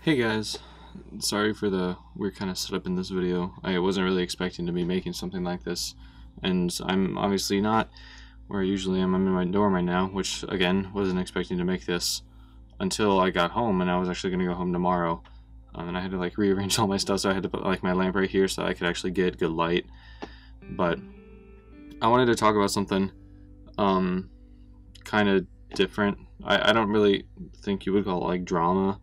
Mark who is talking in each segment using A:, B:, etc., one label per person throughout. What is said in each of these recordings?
A: Hey guys, sorry for the weird kind of setup in this video. I wasn't really expecting to be making something like this, and I'm obviously not where I usually am. I'm in my dorm right now, which again, wasn't expecting to make this until I got home, and I was actually going to go home tomorrow. And I had to like rearrange all my stuff, so I had to put like my lamp right here so I could actually get good light. But I wanted to talk about something kind of different. I don't really think you would call it like drama,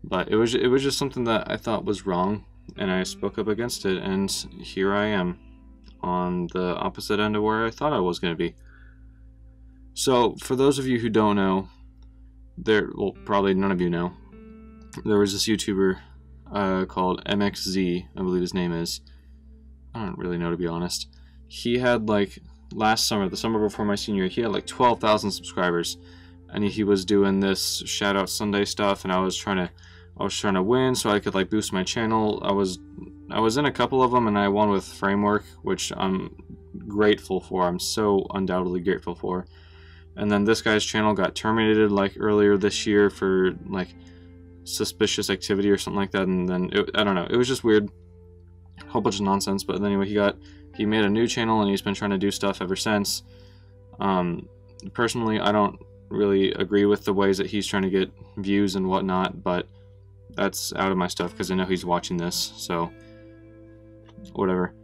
A: but it was just something that I thought was wrong, and I spoke up against it, and here I am on the opposite end of where I thought I was going to be. So for those of you who don't know, well, probably none of you know, there was this YouTuber called MXZ, I believe his name is. I don't really know, to be honest. He had like last summer, the summer before my senior year, he had like 12,000 subscribers, and he was doing this Shoutout Sunday stuff, and I was trying to win so I could like boost my channel. I was in a couple of them, and I won with Framework, which I'm grateful for. I'm so undoubtedly grateful for. And then this guy's channel got terminated like earlier this year for like suspicious activity or something like that, and then I don't know, it was just weird, a whole bunch of nonsense. But anyway, he made a new channel, and he's been trying to do stuff ever since. Personally, I don't really agree with the ways that he's trying to get views and whatnot, but that's out of my stuff because I know he's watching this, so whatever.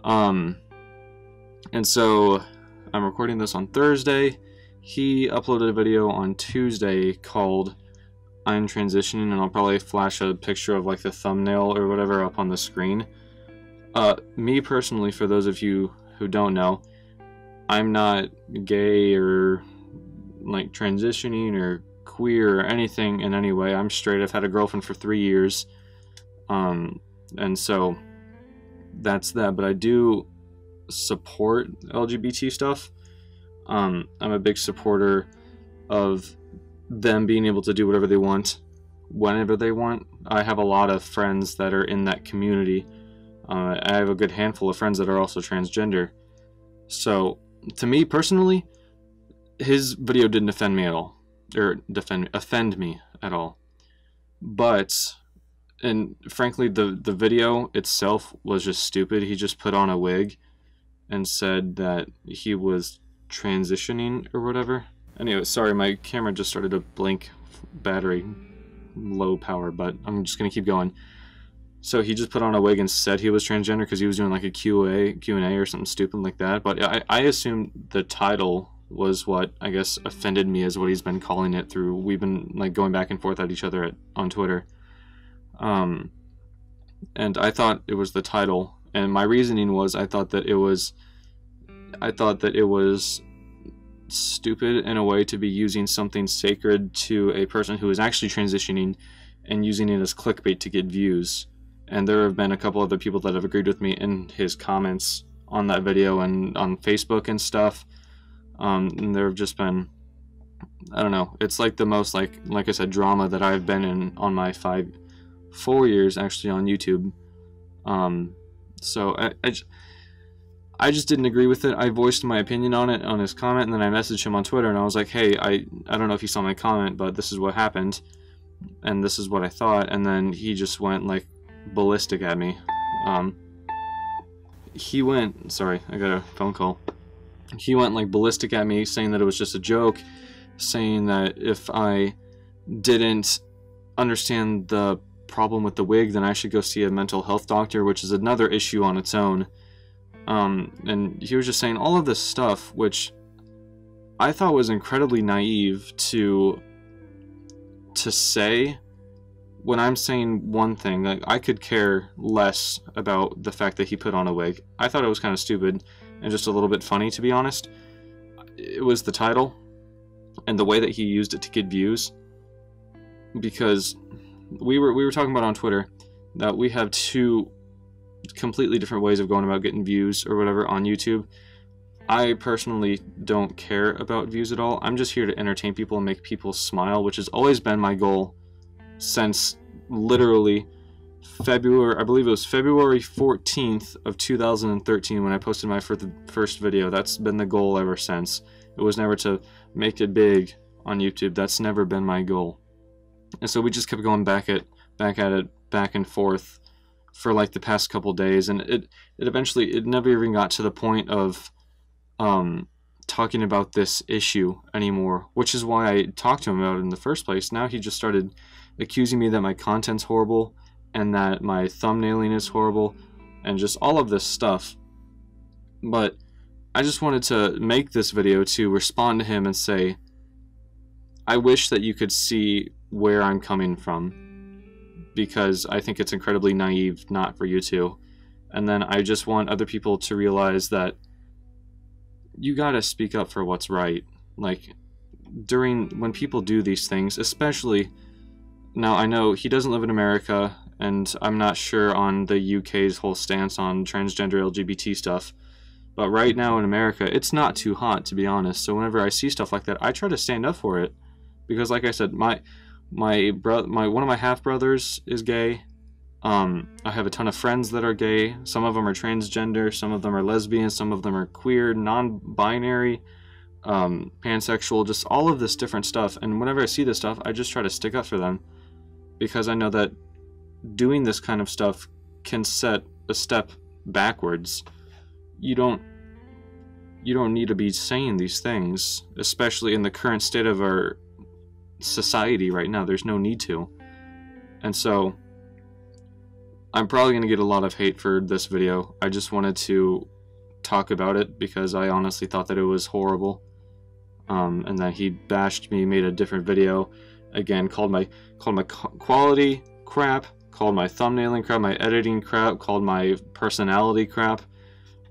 A: And so I'm recording this on Thursday. He uploaded a video on Tuesday called I'm Transitioning, and I'll probably flash a picture of like the thumbnail or whatever up on the screen. Me personally, for those of you who don't know, I'm not gay or like transitioning or queer or anything in any way. I'm straight. I've had a girlfriend for 3 years, and so that's that. But I do support LGBT stuff. I'm a big supporter of them being able to do whatever they want whenever they want. I have a lot of friends that are in that community. I have a good handful of friends that are also transgender. So to me personally, his video didn't offend me at all, or offend me at all. But, and frankly, the video itself was just stupid. He just put on a wig and said that he was transitioning or whatever. Anyway, sorry, my camera just started to blink, battery low power, but I'm just gonna keep going. So he just put on a wig and said he was transgender because he was doing like a Q&A or something stupid like that. But I assumed the title was what I guess offended me, is what he's been calling it through. We've been like going back and forth at each other on Twitter. And I thought it was the title, and my reasoning was I thought that it was stupid in a way to be using something sacred to a person who is actually transitioning and using it as clickbait to get views. And there have been a couple other people that have agreed with me in his comments on that video and on Facebook and stuff. And there have just been, I don't know, it's like the most like I said, drama that I've been in on my 4 years actually on YouTube. So I just didn't agree with it. I voiced my opinion on it on his comment, and then I messaged him on Twitter, and I was like, hey, I don't know if you saw my comment, but this is what happened, and this is what I thought. And then he just went like ballistic at me. Sorry, I got a phone call. He went like ballistic at me, saying that it was just a joke, saying that if I didn't understand the problem with the wig, then I should go see a mental health doctor, which is another issue on its own. And he was just saying all of this stuff, which I thought was incredibly naive to say. When I'm saying one thing, like, I could care less about the fact that he put on a wig. I thought it was kind of stupid and just a little bit funny, to be honest. It was the title and the way that he used it to get views, because we were talking about on Twitter that we have two completely different ways of going about getting views or whatever on YouTube. I personally don't care about views at all. I'm just here to entertain people and make people smile, which has always been my goal since literally February, I believe it was February 14th of 2013 when I posted my first video. That's been the goal ever since. It was never to make it big on YouTube. That's never been my goal. And so we just kept going back back at it, back and forth for like the past couple days, and it eventually, it never even got to the point of talking about this issue anymore, which is why I talked to him about it in the first place. Now he just started accusing me that my content's horrible and that my thumbnailing is horrible and just all of this stuff. But I just wanted to make this video to respond to him and say, I wish that you could see where I'm coming from, because I think it's incredibly naive not for you to. And then I just want other people to realize that you gotta speak up for what's right. Like, when people do these things, especially, now I know he doesn't live in America, and I'm not sure on the UK's whole stance on transgender LGBT stuff, but right now in America, it's not too hot, to be honest. So whenever I see stuff like that, I try to stand up for it, because like I said, one of my half brothers is gay. I have a ton of friends that are gay. Some of them are transgender, some of them are lesbian, some of them are queer, non-binary, pansexual, just all of this different stuff. And whenever I see this stuff, I just try to stick up for them, because I know that doing this kind of stuff can set a step backwards. You don't need to be saying these things, especially in the current state of our society right now. There's no need to. And so I'm probably going to get a lot of hate for this video. I just wanted to talk about it because I honestly thought that it was horrible. And that he bashed me, made a different video, again, called my quality crap, called my thumbnailing crap, my editing crap, called my personality crap.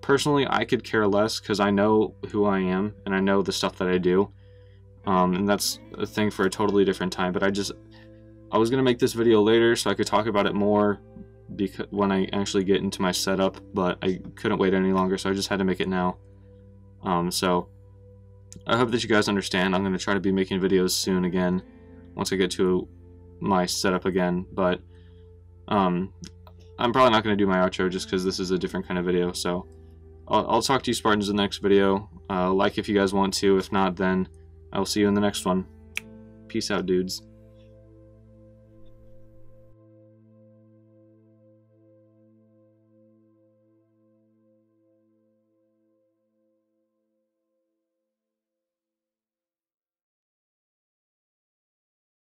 A: Personally, I could care less, because I know who I am and I know the stuff that I do. And that's a thing for a totally different time. But I was gonna make this video later so I could talk about it more, because when I actually get into my setup, but I couldn't wait any longer, so I just had to make it now. So I hope that you guys understand. I'm gonna try to be making videos soon again once I get to my setup again. But I'm probably not gonna do my outro just because this is a different kind of video. So I'll talk to you Spartans in the next video. Like if you guys want to. If not, then I'll see you in the next one. Peace out, dudes.